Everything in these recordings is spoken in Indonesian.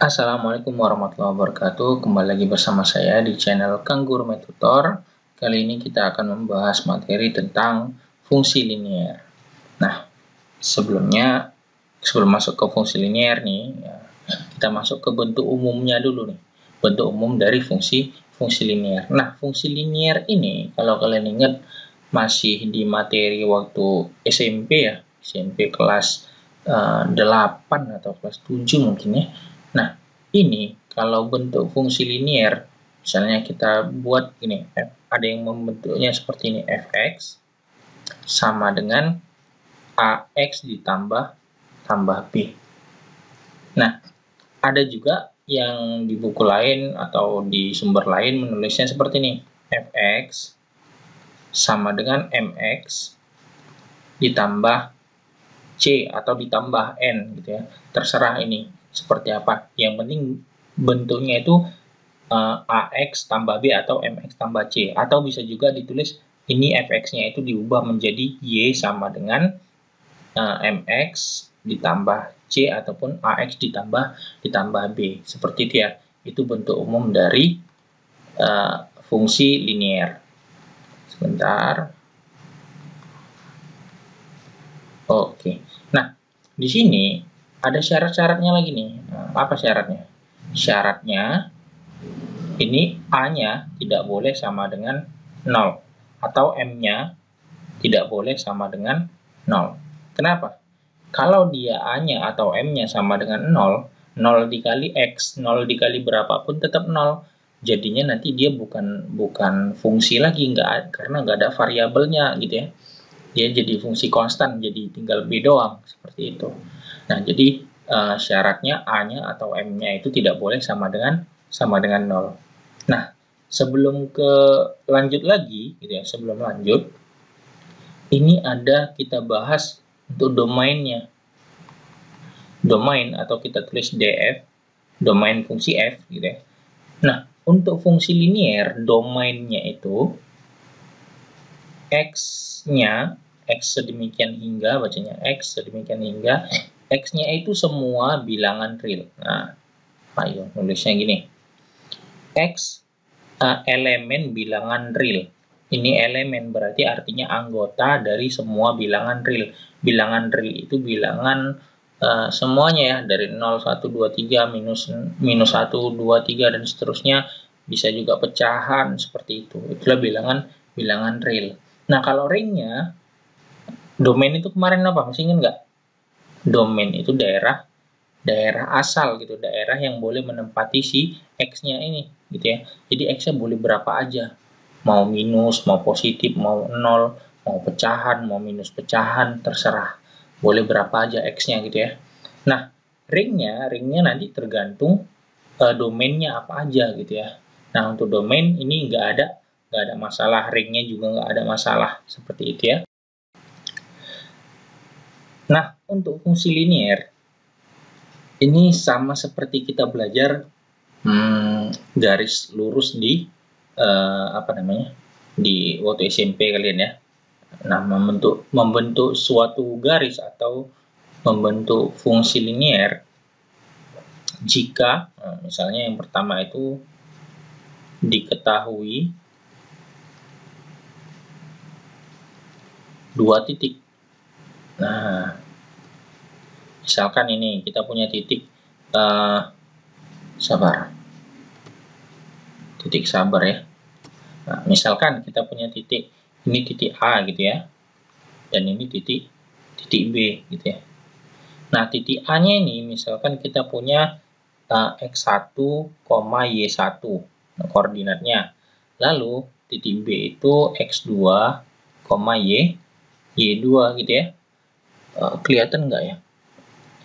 Assalamualaikum warahmatullahi wabarakatuh. Kembali lagi bersama saya di channel Kang Guru Tutor. Kali ini kita akan membahas materi tentang fungsi linier. Nah, sebelum masuk ke fungsi linier nih, kita masuk ke bentuk umumnya dulu nih. Bentuk umum dari fungsi linier. Nah, fungsi linier ini kalau kalian ingat masih di materi waktu SMP ya, SMP kelas 8 atau kelas 7 mungkin ya. Nah, ini kalau bentuk fungsi linier, misalnya kita buat ini, ada yang membentuknya seperti ini, fx sama dengan ax ditambah b. Nah, ada juga yang di buku lain atau di sumber lain menulisnya seperti ini, fx sama dengan mx ditambah c atau ditambah n gitu ya. Terserah ini seperti apa. Yang penting bentuknya itu ax tambah b atau mx tambah c, atau bisa juga ditulis ini fx-nya itu diubah menjadi y sama dengan mx ditambah c ataupun ax ditambah b. Seperti itu ya. Itu bentuk umum dari fungsi linier. Sebentar. Oke. Nah, di sini ada syarat-syaratnya lagi nih. Apa syaratnya? Syaratnya ini A-nya tidak boleh sama dengan 0 atau M-nya tidak boleh sama dengan 0. Kenapa? Kalau dia A-nya atau M-nya sama dengan 0, 0 dikali X, 0 dikali berapapun tetap 0. Jadinya nanti dia bukan fungsi lagi, karena nggak ada variabelnya gitu ya. Dia jadi fungsi konstan, jadi tinggal B doang, seperti itu. Nah, jadi syaratnya A-nya atau M-nya itu tidak boleh sama dengan 0. Nah, sebelum lanjut lagi, gitu ya, sebelum lanjut, ini ada kita bahas untuk domainnya. Domain atau kita tulis DF, domain fungsi F, gitu ya. Nah, untuk fungsi linier, domainnya itu X-nya, X sedemikian hingga, bacanya X sedemikian hingga, X-nya itu semua bilangan real. Nah, ayo nulisnya gini. X elemen bilangan real. Ini elemen berarti artinya anggota dari semua bilangan real. Bilangan real itu bilangan semuanya ya, dari 0, 1, 2, 3, minus 1, 2, 3, dan seterusnya. Bisa juga pecahan, seperti itu. Itulah bilangan real. Nah, kalau ringnya, domain itu kemarin apa? Masih ingat nggak? Domain itu daerah asal gitu, daerah yang boleh menempati si X-nya ini gitu ya. Jadi X-nya boleh berapa aja. Mau minus, mau positif, mau 0, mau pecahan, mau minus pecahan, terserah. Boleh berapa aja X-nya gitu ya. Nah, ringnya nanti tergantung domainnya apa aja gitu ya. Nah, untuk domain ini nggak ada masalah, ringnya juga nggak ada masalah, seperti itu ya. Nah, untuk fungsi linier ini sama seperti kita belajar garis lurus di di waktu SMP kalian ya. Nah, membentuk suatu garis atau membentuk fungsi linier jika misalnya yang pertama itu diketahui 2 titik. Nah, misalkan ini kita punya titik sabar ya. Nah, misalkan kita punya titik, ini titik A gitu ya, dan ini titik B gitu ya. Nah, titik A-nya ini misalkan kita punya X1, Y1 koordinatnya. Lalu titik B itu X2, Y2 gitu ya. Kelihatan nggak ya?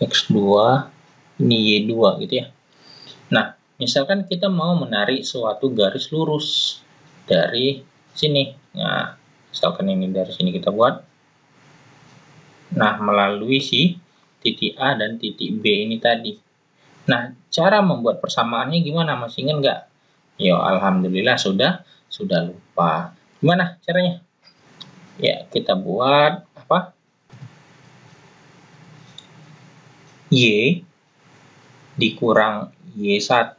X2, ini Y2 gitu ya. Nah, misalkan kita mau menarik suatu garis lurus dari sini. Nah, misalkan ini dari sini kita buat. Nah, melalui si titik A dan titik B ini tadi. Nah, cara membuat persamaannya gimana? Masih ingat nggak? Yo, alhamdulillah sudah lupa. Gimana caranya? Ya, kita buat apa? Y dikurang Y1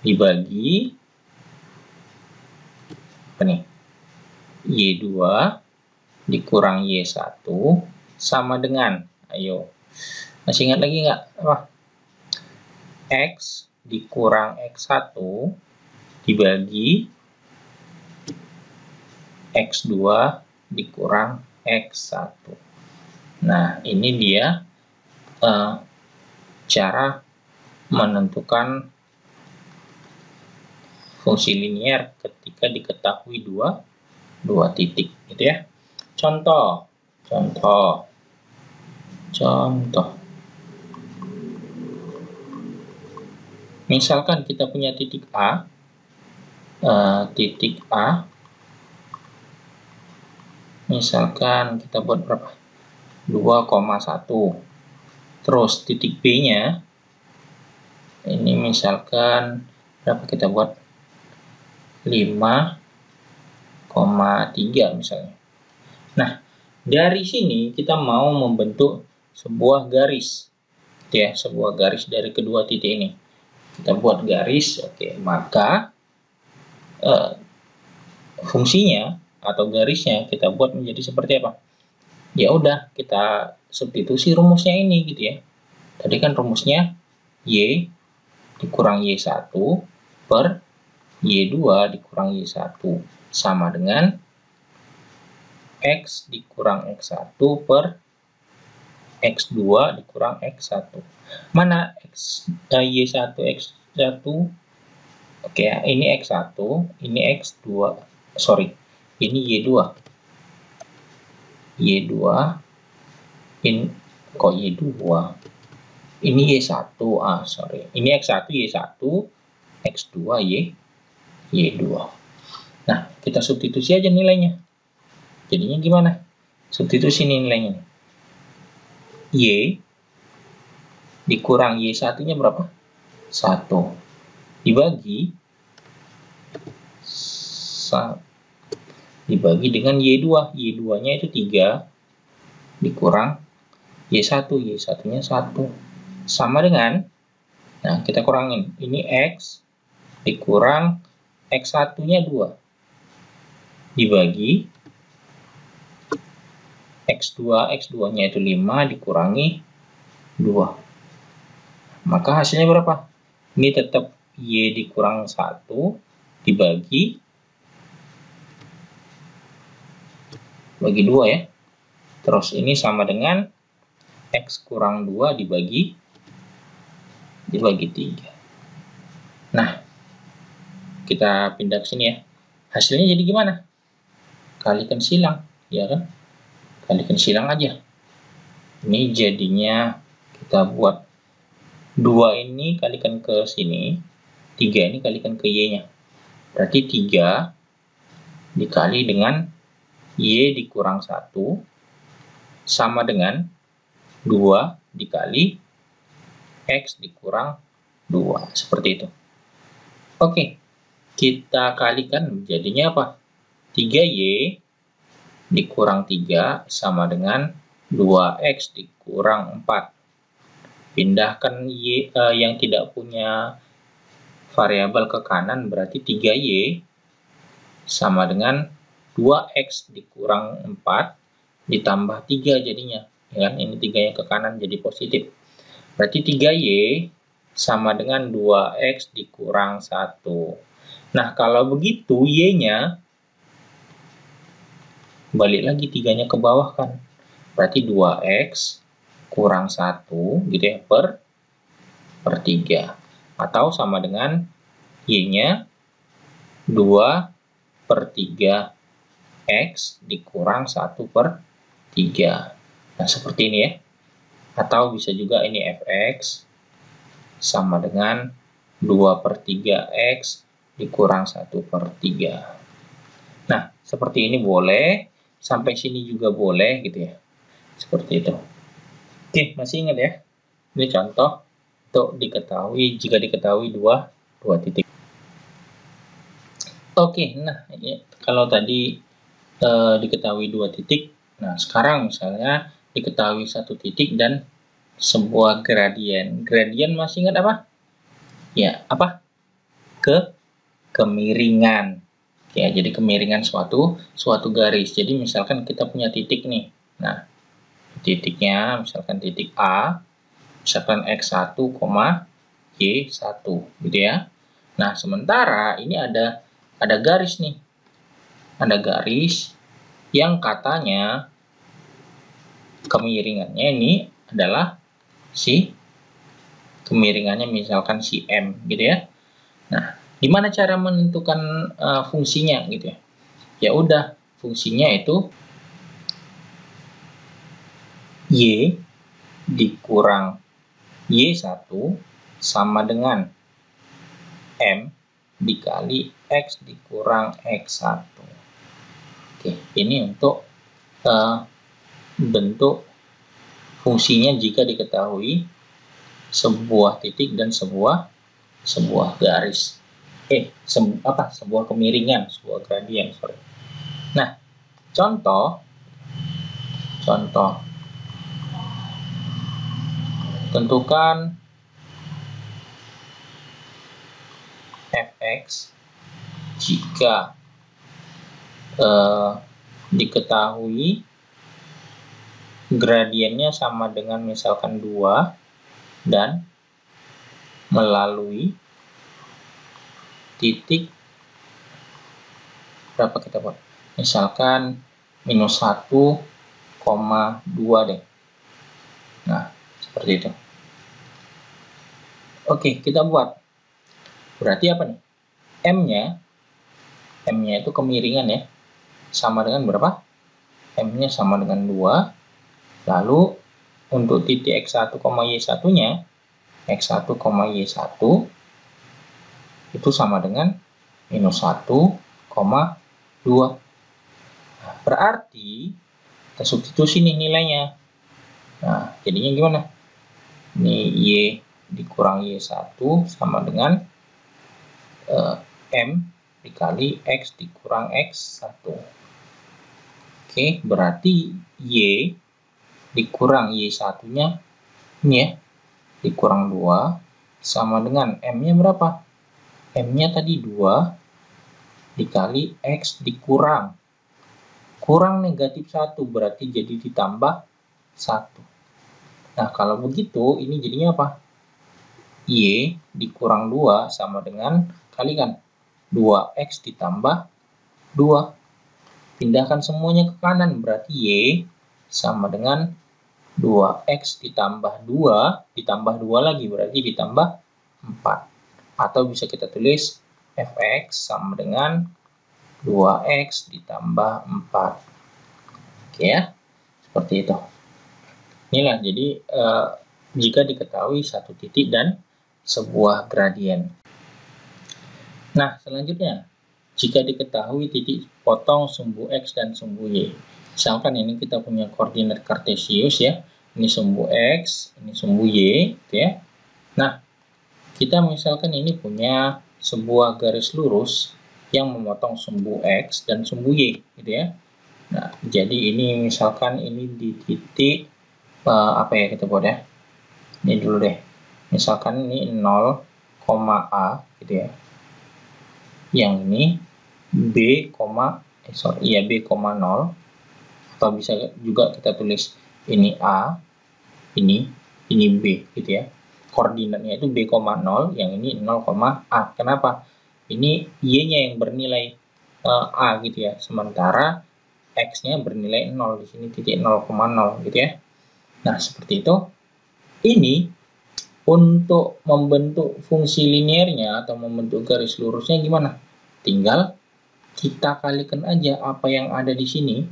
dibagi apa nih? Y2 dikurang Y1 sama dengan, ayo, masih ingat lagi nggak? X dikurang X1 dibagi X2 dikurang X1. Nah, ini dia cara menentukan fungsi linier ketika diketahui dua titik, gitu ya. Contoh. Misalkan kita punya titik A, misalkan kita buat berapa? 2,1. Terus titik B-nya ini misalkan berapa, kita buat 5,3 misalnya. Nah, dari sini kita mau membentuk sebuah garis, ya, sebuah garis dari kedua titik ini. Kita buat garis, oke, maka fungsinya atau garisnya kita buat menjadi seperti apa? Ya udah, kita substitusi rumusnya ini, gitu ya. Tadi kan rumusnya Y dikurang Y1 per Y2 dikurang Y1 sama dengan X dikurang X1 per X2 dikurang X1. Mana Y1, X1? Oke, ini X1, ini X2. Sorry, ini Y2. Ini kok Y2? Ini Y1. Sorry. Ini X1, Y1, X2, Y2. Nah, kita substitusi aja nilainya. Jadinya gimana? Substitusi nilainya. Y dikurang Y1-nya berapa? 1. Dibagi dengan Y2. Y2-nya itu 3 dikurang Y1. Y1-nya 1. Sama dengan, nah kita kurangin. Ini X dikurang X1-nya 2. Dibagi X2. X2-nya itu 5 dikurangi 2. Maka hasilnya berapa? Ini tetap Y dikurang 1 dibagi 2 ya. Terus ini sama dengan X kurang 2 dibagi 3. Nah, kita pindah ke sini ya. Hasilnya jadi gimana? Kalikan silang, ya kan? Kalikan silang aja. Ini jadinya kita buat 2 ini kalikan ke sini, 3 ini kalikan ke Y-nya. Berarti 3 dikali dengan Y dikurang 1 sama dengan 2 dikali X dikurang 2. Seperti itu. Oke, kita kalikan jadinya apa? 3Y dikurang 3 sama dengan 2X dikurang 4. Pindahkan Y yang tidak punya variabel ke kanan, berarti 3Y sama dengan 2X dikurang 4 ditambah 3 jadinya. Ya kan? Ini 3-nya ke kanan jadi positif. Berarti 3Y sama dengan 2X dikurang 1. Nah, kalau begitu Y-nya balik lagi 3-nya ke bawah kan. Berarti 2X kurang 1 gitu ya per 3. Atau sama dengan Y-nya 2 per 3 X dikurang 1 per 3. Nah, seperti ini ya. Atau bisa juga ini Fx sama dengan 2 per 3X dikurang 1 per 3. Nah, seperti ini boleh. Sampai sini juga boleh gitu ya. Seperti itu. Oke, masih ingat ya? Ini contoh untuk diketahui jika diketahui dua titik. Oke, nah ya, kalau tadi diketahui 2 titik, nah sekarang misalnya diketahui 1 titik dan sebuah gradien. Gradien masih ingat apa? Ya, apa? Kemiringan. Ya, jadi kemiringan suatu garis. Jadi misalkan kita punya titik nih. Nah, titiknya misalkan titik A, misalkan X1, Y1 gitu ya. Nah, sementara ini ada garis nih. Ada garis yang katanya kemiringannya ini adalah si kemiringannya misalkan si M gitu ya. Nah, gimana cara menentukan fungsinya gitu ya? Ya udah, fungsinya itu Y dikurang Y1 sama dengan M dikali X dikurang X1. Oke, ini untuk bentuk fungsinya jika diketahui sebuah titik dan sebuah garis. Sebuah kemiringan, sebuah gradien, sorry. Nah, contoh tentukan fx jika diketahui gradiennya sama dengan misalkan 2 dan melalui titik berapa kita buat? Misalkan minus 1,2 deh. Nah, seperti itu. Oke, kita buat. Berarti apa nih? M-nya itu kemiringan ya. Sama dengan berapa? M-nya sama dengan 2. Lalu untuk titik X1, Y1-nya X1, Y1 itu sama dengan minus 1,2. Nah, berarti kita substitusi nih nilainya. Nah, jadinya gimana? Ini Y dikurang Y1 sama dengan M dikali X dikurang X1. Oke, berarti Y dikurang Y1-nya ini ya, dikurang 2 sama dengan M-nya berapa? M-nya tadi 2 dikali X dikurang negatif 1, berarti jadi ditambah 1. Nah, kalau begitu ini jadinya apa? Y dikurang 2 sama dengan kalikan 2X ditambah 2. Pindahkan semuanya ke kanan, berarti Y sama dengan 2X ditambah 2, ditambah 2 lagi, berarti ditambah 4. Atau bisa kita tulis Fx sama dengan 2X ditambah 4. Oke ya, seperti itu. Inilah, jadi jika diketahui satu titik dan sebuah gradien. Nah, selanjutnya, jika diketahui titik potong sumbu X dan sumbu Y. Misalkan ini kita punya koordinat kartesius ya. Ini sumbu X, ini sumbu Y, gitu ya. Nah, kita misalkan ini punya sebuah garis lurus yang memotong sumbu X dan sumbu Y, gitu ya. Nah, jadi ini misalkan ini di titik apa ya kita buat ya? Ini dulu deh. Misalkan ini 0, A, gitu ya. Yang ini B, B,0, atau bisa juga kita tulis ini A, ini B, gitu ya. Koordinatnya itu B,0, yang ini 0, A. Kenapa? Ini Y-nya yang bernilai A gitu ya, sementara X-nya bernilai 0, di sini titik 0,0 gitu ya. Nah, seperti itu. Ini untuk membentuk fungsi linearnya atau membentuk garis lurusnya gimana? Tinggal kita kalikan aja apa yang ada di sini,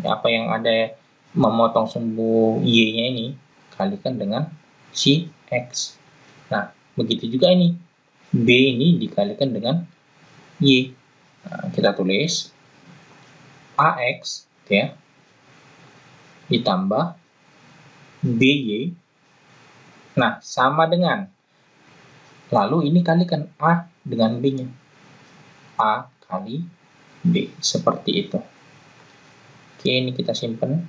apa yang ada memotong sumbu Y-nya ini, kalikan dengan si X. Nah, begitu juga ini. B ini dikalikan dengan Y. Nah, kita tulis AX ya, ditambah BY. Nah, sama dengan, lalu ini kalikan A dengan B-nya. A kali B, seperti itu. Oke, ini kita simpan.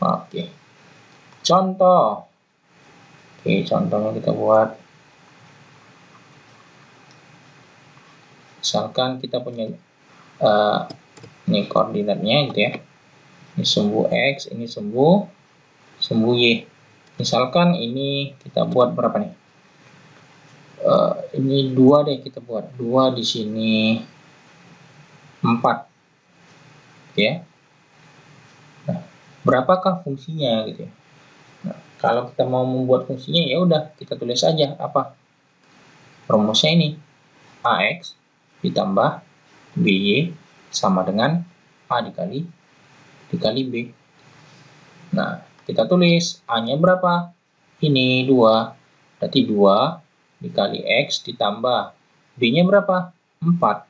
Oke. Contoh. Oke, contohnya kita buat, misalkan kita punya ini koordinatnya gitu ya, ini sumbu X, ini sumbu Y. Misalkan ini kita buat berapa nih? Ini 2 deh, kita buat 2 di sini 4 ya. Nah, berapakah fungsinya gitu ya? Nah, kalau kita mau membuat fungsinya, ya udah kita tulis aja apa rumusnya ini, AX ditambah BY sama dengan A dikali B. Nah, kita tulis A-nya berapa? Ini 2. Berarti 2 dikali X ditambah B-nya berapa? 4.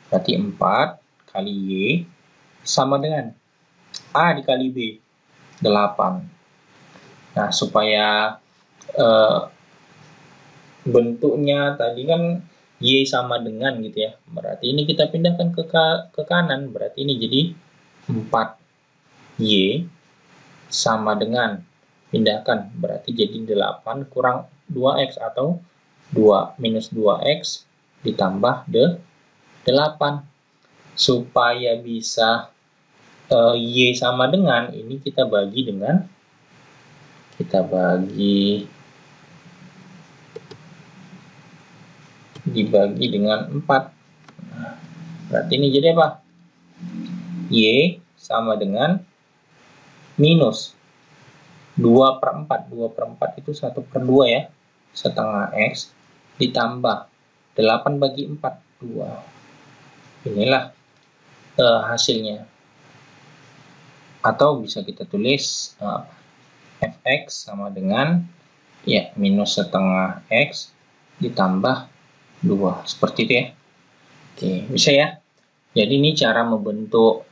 Berarti 4 kali Y sama dengan A dikali B, 8. Nah, supaya bentuknya tadi kan Y sama dengan gitu ya. Berarti ini kita pindahkan ke kanan. Berarti ini jadi 4Y sama dengan, pindahkan, berarti jadi 8 kurang 2X atau 2 minus 2X ditambah 8. Supaya bisa Y sama dengan, ini kita bagi dengan, dibagi dengan 4. Nah, berarti ini jadi apa? Y sama dengan minus 2/4. 2/4 itu 1/2 ya, setengah X ditambah 8 bagi 4, 2. Inilah hasilnya. Atau bisa kita tulis Fx sama dengan ya minus setengah X ditambah 2. Seperti itu ya. Oke, bisa ya. Jadi ini cara membentuk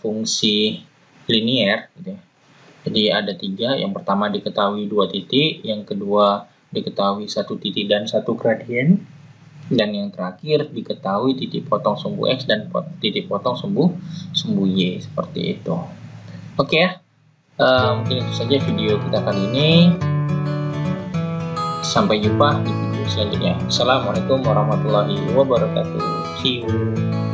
fungsi linier gitu ya. Jadi ada 3, yang pertama diketahui 2 titik, yang kedua diketahui 1 titik dan 1 gradien, dan yang terakhir diketahui titik potong sumbu X dan titik potong sumbu Y, seperti itu. Oke ya, mungkin itu saja video kita kali ini. Sampai jumpa di video selanjutnya. Assalamualaikum warahmatullahi wabarakatuh. See you.